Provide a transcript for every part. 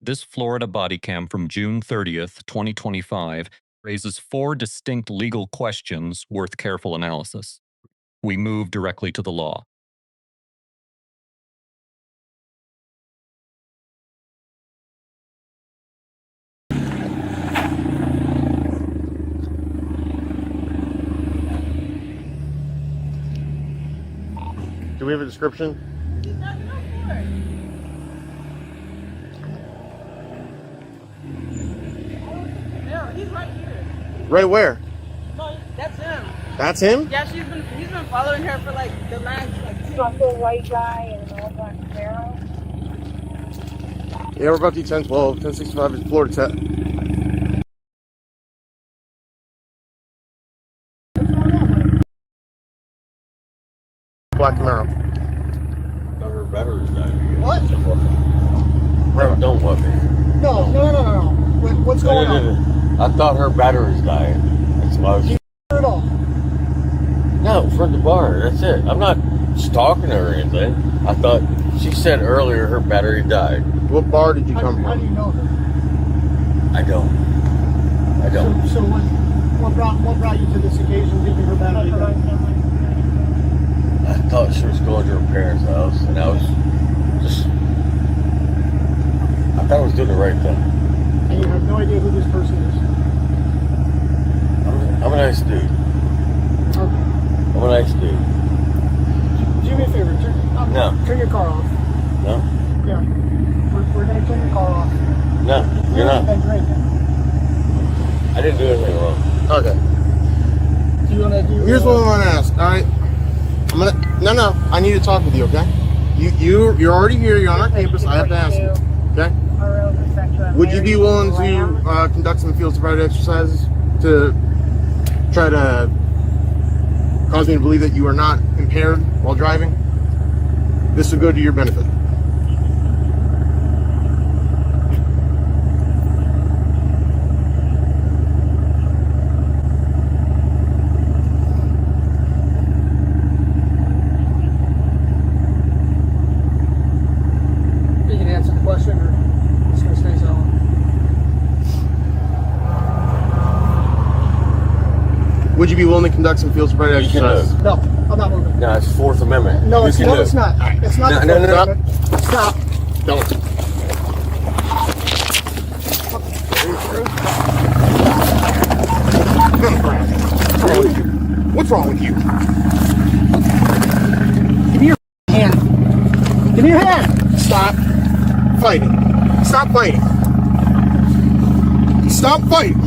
This Florida body cam from June 30th, 2025 raises 4 distinct legal questions worth careful analysis. We move directly to the law. Do we have a description? He's not going for it. No, he's right here. Right where? No, that's him. That's him? Yeah, he's been following her for like the last The white guy and an old black Camaro. Yeah, we're about to 1012, 1065 is Florida Tech. Black Camaro. Thought her batteries died. What? Bro, don't whip me. No. What's going on? I thought her batteries died. That's why I was. At all. No, from the bar. That's it. I'm not stalking her or anything. I thought she said earlier her battery died. What bar did you come How do from? you know her? I don't. So what brought you to this occasion thinking her battery died? I thought she was going to her parents' house, and I was just. I thought I was doing the right thing. And you have no idea who this person is. I'm a nice dude. Okay. I'm a nice dude. Do me a favor. Turn your car off. No? Yeah. We're gonna turn your car off. No, you're not. Been drinking. I didn't do anything wrong. Okay. Do you wanna do? Here's what I want to ask, alright? No, I need to talk with you, okay? You're already here, you're on our campus, I have to ask you, okay? Would you be willing to conduct some field sobriety exercises to try to cause me to believe that you are not impaired while driving? This will go to your benefit. You can answer the question, or it's gonna stay silent. Would you be willing to conduct some field sobriety You can exercises? move. No, I'm not moving. No, it's Fourth Amendment. No, You it's can not. do. It's not. It's not. No, no, no, no. Stop. Don't. What's wrong with you? Give me your hand. Give me your hand. Stop fighting. Stop fighting. Stop fighting.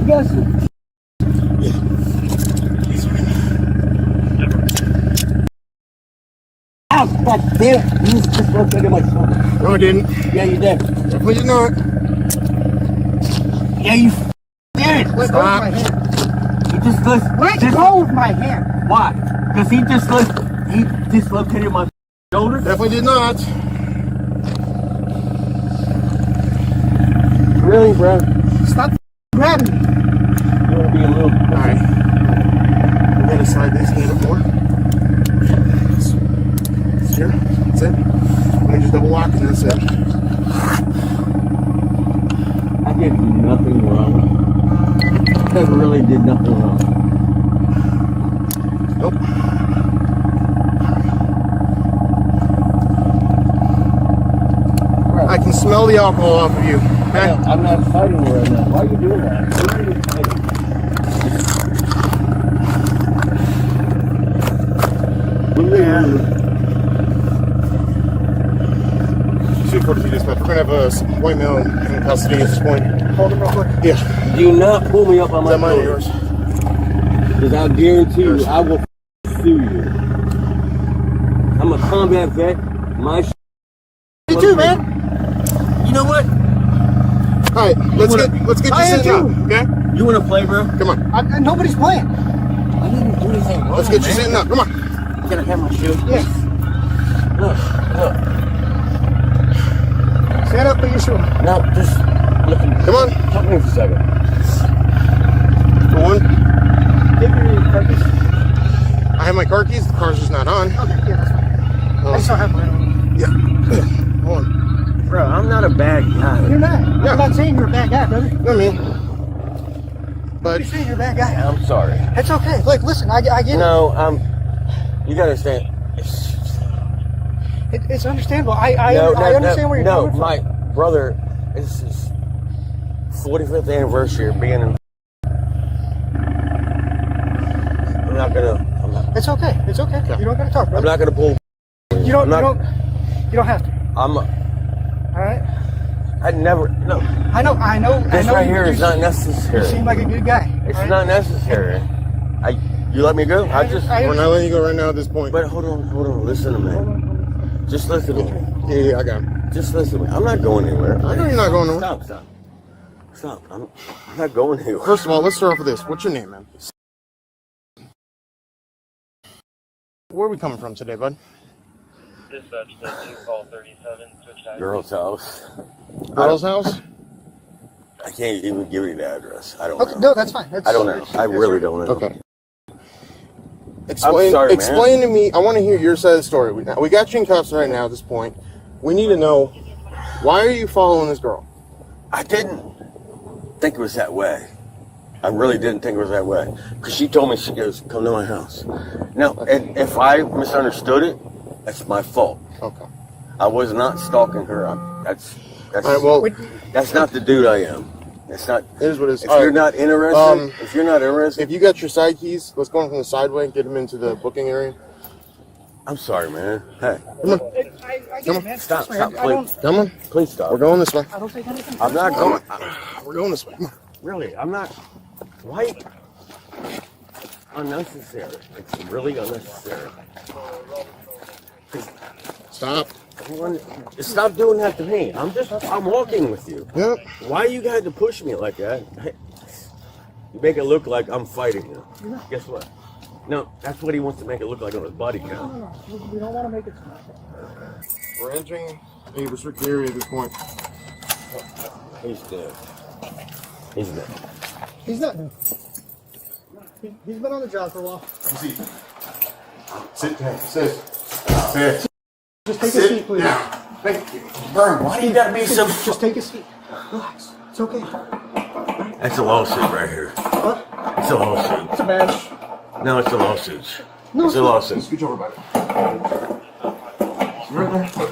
Yes. Ow, God damn it. You just rotated my shoulder. No, I didn't. Yeah, you did. Definitely did not. Yeah, you did it. Let go of Stop. my hand. He just Let go of my hand. Why? Because he dislocated my shoulder? Definitely did not. Really, bro? Stop grabbing me. You want to be a little... Alright. We gotta slide this hand up more. It's here. That's it. Let me just double lock and that's it. I did nothing wrong. I really did nothing wrong. Nope. I can smell the alcohol off of you. Okay? I'm not fighting you right now. Why are you doing that? You're not even fighting. 242 dispatch. We're gonna have a white male in custody at this point. Hold him real quick. Yeah. Do not pull me up on Is my that mine or shoulder. yours? Because I guarantee Yours. you, I will sue you. I'm a combat vet. My You too, man. You know what? Alright, let's get I you am sitting up, too. okay? You want to play, bro? Come on. Nobody's playing. I didn't do anything wrong. Let's get you sitting up. Come on. Can I have my shoe? Yes. Look. Stand up, put your shoe on. No, just looking. Come on. Talk to me for a second. For one, Give me your purpose. I have my car keys. The car's just not on. Okay, yeah, that's fine. I just don't have mine. Yeah. Hold on. Bro, I'm not a bad guy. You're not. Yeah. I'm not saying you're a bad guy, brother. I mean, but You're saying you're a bad guy. I'm sorry. It's okay. Like, listen, I get it. No, you gotta understand. It's understandable. I understand where you're coming from. My brother, this is 45th anniversary of being in. It's okay. It's okay. You don't gotta talk, bro. I'm not gonna pull. You don't have to. All right. I never. No. I know. This right here is not necessary. You seem like a good guy. It's right? not necessary. You let me go? we're not letting you go right now at this point. But hold on. Listen to me. Just listen to me. Yeah, I got him. Just listen to me. I'm not going anywhere. I know you're not going nowhere. Stop. I'm not going anywhere. First of all, let's start off with this. What's your name, man? Where are we coming from today, bud? Dispatch said 2 call 37, switch side. Girl's house. Girl's house? I can't even give you the address. I don't Okay, know. no, that's fine. I don't know. I really don't know. Okay. Explain to me. I want to hear your side of the story. We got you in cuffs right now at this point. We need to know, why are you following this girl? I didn't think it was that way. I really didn't think it was that way. Because she told me, she goes, come to my house. Now, and if I misunderstood it, that's my fault. Okay. I was not stalking her. That's All right, well, that's not the dude I am. It's not. it is what it is. If you're not interested, If you got your side keys, let's go in from the sideway and get them into the booking area. I'm sorry, man. Hey, Come on. I get it, man. Stop, Trust me, please. Come on. Please stop. We're going this way. I don't take anything. I'm not going. We're going this way. Come on. Really, I'm not. Why? Unnecessary. It's really unnecessary. Stop. Stop doing that to me. I'm walking with you. Yep. Why you got to push me like that? You make it look like I'm fighting you. Guess what? No, that's what he wants to make it look like on his body cam. No. We don't want to make it. We're entering a restricted area at this point. He's dead. He's dead. He's not new. He's been on the job for a while. Sit down. Sit. Just take a seat, please. Thank you. Vern, why do you gotta be so? Just take a seat. Relax. It's okay. That's a lawsuit right here. What? It's a lawsuit. It's a badge. No, it's a lawsuit. No, It's a lawsuit. Scooch over, buddy. Right there.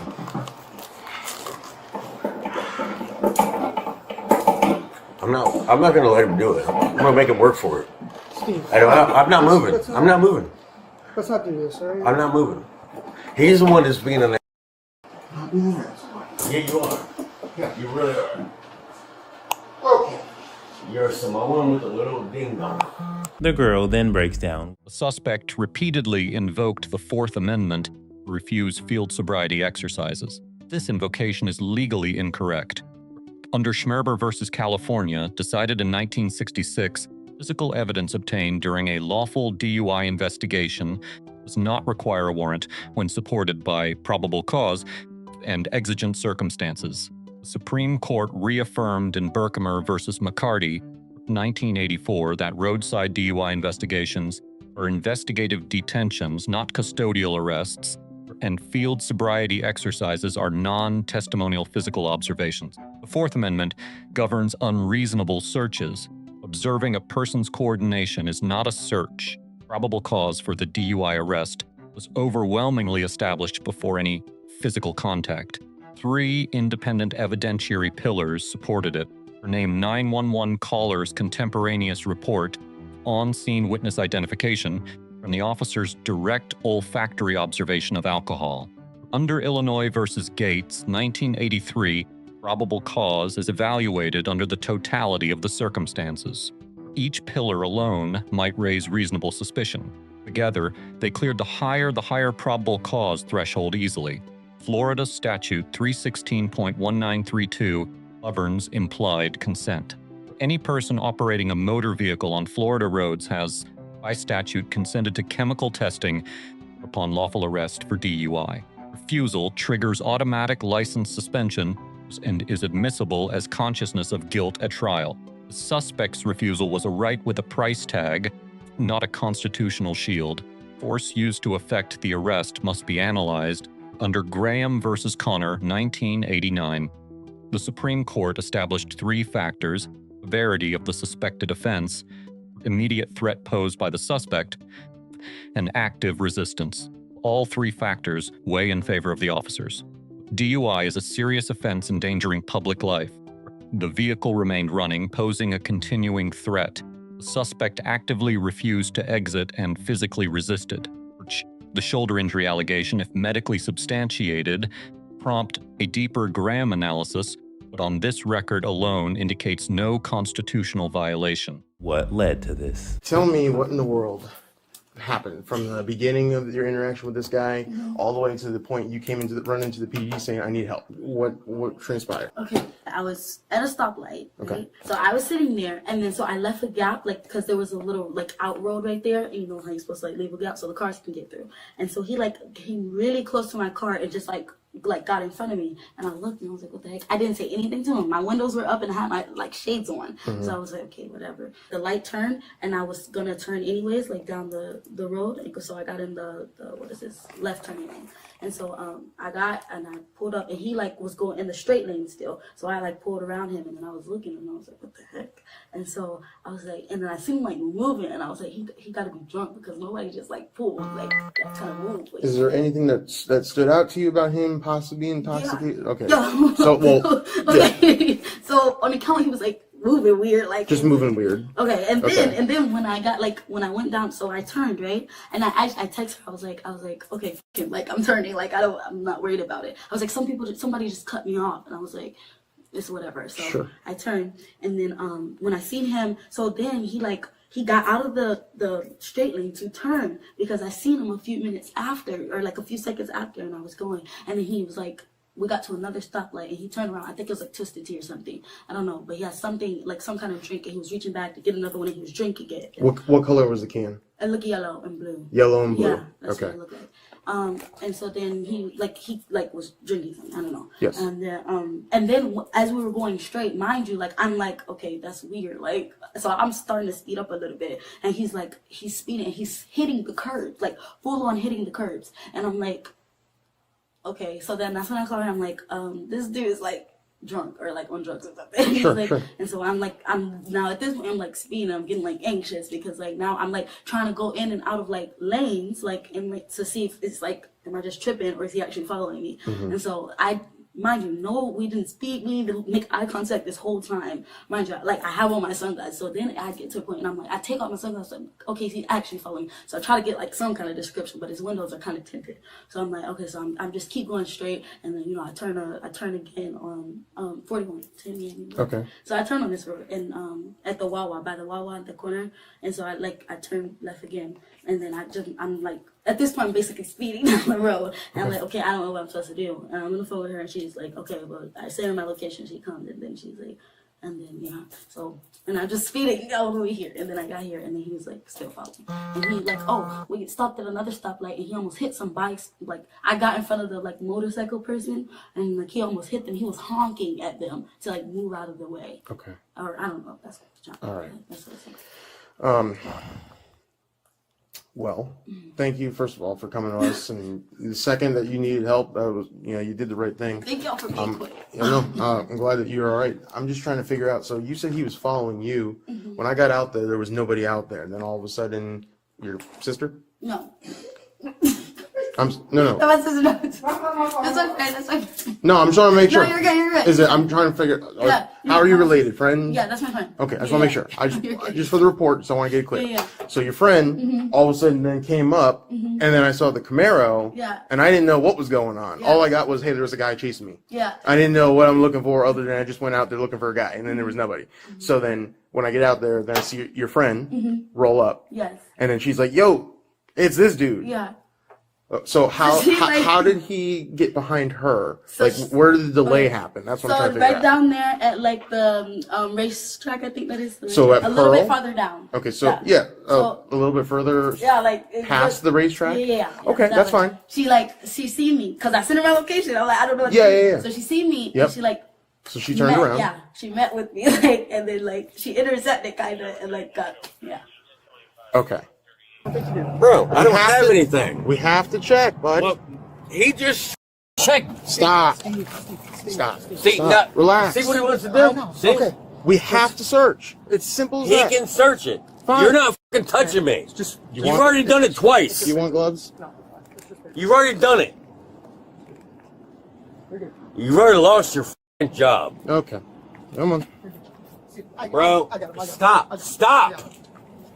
I'm not gonna let him do it. I'm gonna make him work for it. Steve. I'm not moving. I'm not moving. Let's not do this, all right? I'm not moving. He's the one that's being an. Yeah, you are. Yeah. You really are. Okay. You're a Samoan with a little ding dong. The girl then breaks down. The suspect repeatedly invoked the Fourth Amendment to refuse field sobriety exercises. This invocation is legally incorrect. Under Schmerber v. California, decided in 1966, physical evidence obtained during a lawful DUI investigation does not require a warrant when supported by probable cause and exigent circumstances. The Supreme Court reaffirmed in Berkemer v. McCarty, 1984, that roadside DUI investigations are investigative detentions, not custodial arrests, and field sobriety exercises are non-testimonial physical observations. The Fourth Amendment governs unreasonable searches. Observing a person's coordination is not a search. Probable cause for the DUI arrest was overwhelmingly established before any physical contact. 3 independent evidentiary pillars supported it. Named 911 caller's contemporaneous report, on-scene witness identification, from the officer's direct olfactory observation of alcohol. Under Illinois v. Gates, 1983, probable cause is evaluated under the totality of the circumstances. Each pillar alone might raise reasonable suspicion. Together, they cleared the higher probable cause threshold easily. Florida Statute 316.1932 governs implied consent. Any person operating a motor vehicle on Florida roads has, by statute, consented to chemical testing upon lawful arrest for DUI. Refusal triggers automatic license suspension and is admissible as consciousness of guilt at trial. The suspect's refusal was a right with a price tag, not a constitutional shield. Force used to effect the arrest must be analyzed under Graham versus Connor, 1989. The Supreme Court established 3 factors: severity of the suspected offense, immediate threat posed by the suspect, and active resistance. All 3 factors weigh in favor of the officers. DUI is a serious offense endangering public life. The vehicle remained running, posing a continuing threat. The suspect actively refused to exit and physically resisted. The shoulder injury allegation, if medically substantiated, prompt a deeper Graham analysis, but on this record alone indicates no constitutional violation. What led to this? Tell me what in the world happened from the beginning of your interaction with this guy all the way to the point you came run into the PD saying, I need help. What transpired? Okay, I was at a stoplight. Okay. Right? So I was sitting there, and then so I left a gap, like, because there was a little like out road right there, and you know how you're supposed to like leave a gap so the cars can get through. And so he like came really close to my car and just like got in front of me, and I looked and I was like, what the heck? I didn't say anything to him. My windows were up and I had my like shades on. So I was like, okay, whatever. The light turned and I was gonna turn anyways, like down the road. And so I got in the what is this, left turning lane. And so I pulled up, and he like was going in the straight lane still. So I like pulled around him, and then I was looking, and I was like, what the heck? And so I was like, and then I seen him like moving, and I was like, he got to be drunk, because nobody just like pulled like that kind of move. Is there anything that stood out to you about him possibly intoxicated? Yeah. Okay. Yeah. So, well, okay. So on the count, he was like moving weird, like just moving weird. Okay, and then when I went down, so I turned, right, and I texted her. I was like, okay, f him, like I'm turning, like I'm not worried about it. I was like, somebody just cut me off, and I was like, it's whatever. So sure. I turned, and then when I seen him, so then he got out of the straight lane to turn, because I seen him a few minutes after, or like a few seconds after, and I was going, and then he was like, we got to another stoplight, and he turned around. I think it was like Twisted Tea or something. I don't know, but he had something, like some kind of drink, and he was reaching back to get another one, and he was drinking it. What color was the can? It looked yellow and blue. Yellow and blue. Yeah, that's okay. what it looked like. And so then he was drinking something. I don't know. Yes. And then as we were going straight, mind you, like I'm like, okay, that's weird. Like, so I'm starting to speed up a little bit, and he's speeding, and he's hitting the curbs, like full on hitting the curbs, and I'm like, okay. So then that's when I called her. I'm like, this dude is like drunk or like on drugs or something. Sure. And so I'm now at this point I'm like speeding. I'm getting like anxious, because like now I'm like trying to go in and out of like lanes, like and like to see if it's like, am I just tripping or is he actually following me? And so mind you, no, we didn't speak. We didn't make eye contact this whole time. Mind you, like I have on my sunglasses. So then I get to a point, and I'm like, I take off my sunglasses. I'm like, okay, he's actually following me. So I try to get like some kind of description, but his windows are kind of tinted. So I'm like, okay, so I'm just keep going straight, and then I turn again on 41. Okay. So I turn on this road, and at the Wawa, by the Wawa at the corner, and so I turn left again, and then I'm like, at this point I'm basically speeding down the road, and I'm like, okay, I don't know what I'm supposed to do. And I'm gonna phone her, and she's like, okay, well, I send her my location, she comes, and then she's like, and then so, and I'm just speeding all the way here, and then I got here, and then he was like still following, and he like, oh, we stopped at another stoplight, and he almost hit some bikes. Like I got in front of the like motorcycle person, and like he almost hit them. He was honking at them to like move out of the way. Okay. Or I don't know. That's all right. That's what it's like. Well, thank you, first of all, for coming to us. And the second that you needed help, that was, you did the right thing. Thank y'all for being quick. I'm glad that you're all right. I'm just trying to figure out. So you said he was following you. When I got out there was nobody out there. And then all of a sudden, your sister? No. No. My sister knows. That's okay. That's okay. No, I'm trying to make sure. No, you're good. You're good. I'm trying to figure. Yeah. How are you related, friend? Yeah, that's my friend. Okay, I just want to make sure. Just for the report, so I want to get it clear. Yeah. So your friend all of a sudden then came up, and then I saw the Camaro, Yeah. and I didn't know what was going on. Yeah. All I got was, hey, there was a guy chasing me. Yeah. I didn't know what I'm looking for, other than I just went out there looking for a guy, and then there was nobody. So then when I get out there, then I see your friend roll up, Yes. and then she's like, "Yo, it's this dude." Yeah. So how Like- how did he get behind her? So Like, where did the delay okay. happen? That's what So I'm trying to figure right out. down there at like the racetrack, I think that is. So at a little Pearl? bit farther down. Okay, so yeah, So- a little bit further Yeah, like past the racetrack. Yeah. Okay, that's way. fine. She seen me because I sent her my location. I'm like, I don't know what Yeah, to do. yeah. So she seen me, Yep. and she like So she turned met, around. Yeah, she met with me, like, and then like she intercepted kind of, and like got Okay. Bro, I We don't have have to- anything. We have to check, bud. Well, he just checked. Stop. Stop. See, Stop. now, Relax. see what he wants to I do? know. See? Okay. We have to search. It's simple as He that. can search it. Fine. You're not fucking touching me. Just You've want- already done it twice. You want gloves? You've already done it. We're good. You've already lost your fucking job. Okay. Come on. Bro, I got him. stop. Stop.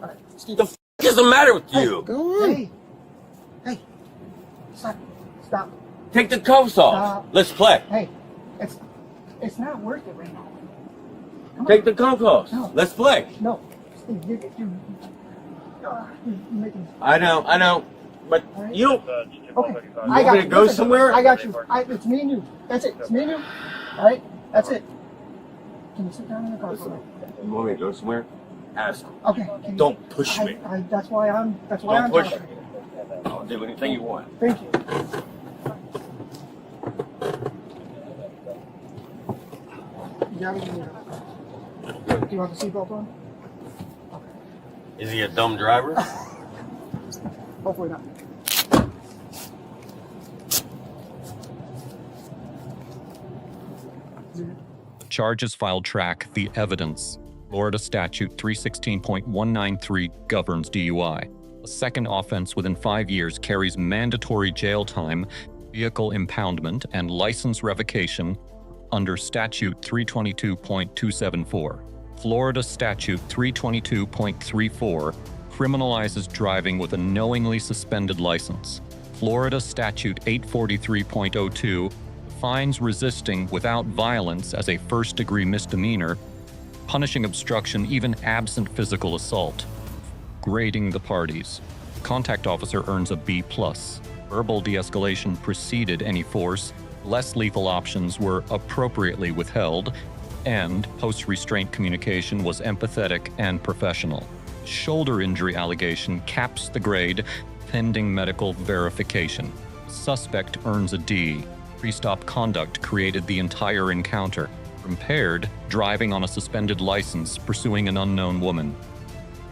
All right, Steve. The fuck is the matter with you? Go on. Hey, stop, stop. Take the cuffs off. Stop. Let's play. Hey, it's not worth it right now. Come Take on. the cuffs off. No. Let's play. No, Steve, you're making. I know. But All right. you, Okay, You want me to go listen, somewhere? I got you. It's me and you. That's it. It's me and you. All right, that's it. Can you sit down in the car for me? you want me to go somewhere? Ask. Okay. Can you- Don't push me. That's why I'm. Don't talking. push me. I'll do anything you want. Thank you. You got it. Do you want the seatbelt on? Is he a dumb driver? Hopefully not. Charges filed track the evidence. Florida Statute 316.193 governs DUI. A second offense within 5 years carries mandatory jail time, vehicle impoundment, and license revocation under Statute 322.274. Florida Statute 322.34 criminalizes driving with a knowingly suspended license. Florida Statute 843.02 defines resisting without violence as a first-degree misdemeanor, punishing obstruction even absent physical assault. Grading the parties. Contact officer earns a B+. Verbal de-escalation preceded any force. Less lethal options were appropriately withheld, and post-restraint communication was empathetic and professional. Shoulder injury allegation caps the grade pending medical verification. Suspect earns a D. Pre-stop conduct created the entire encounter. Impaired, driving on a suspended license, pursuing an unknown woman.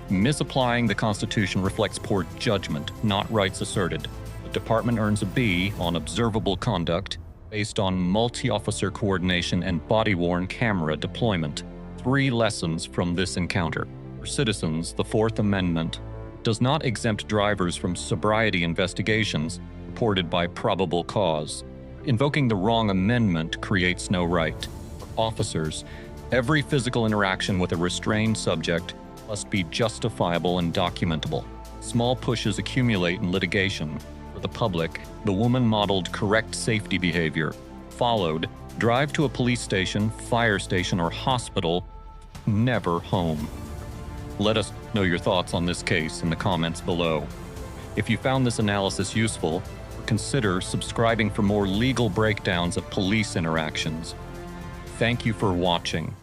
Misapplying the Constitution reflects poor judgment, not rights asserted. The department earns a B on observable conduct based on multi-officer coordination and body-worn camera deployment. 3 lessons from this encounter. For citizens, the Fourth Amendment does not exempt drivers from sobriety investigations reported by probable cause. Invoking the wrong amendment creates no right. For officers, every physical interaction with a restrained subject must be justifiable and documentable. Small pushes accumulate in litigation. For the public, the woman modeled correct safety behavior. Followed, drive to a police station, fire station, or hospital, never home. Let us know your thoughts on this case in the comments below. If you found this analysis useful, consider subscribing for more legal breakdowns of police interactions. Thank you for watching.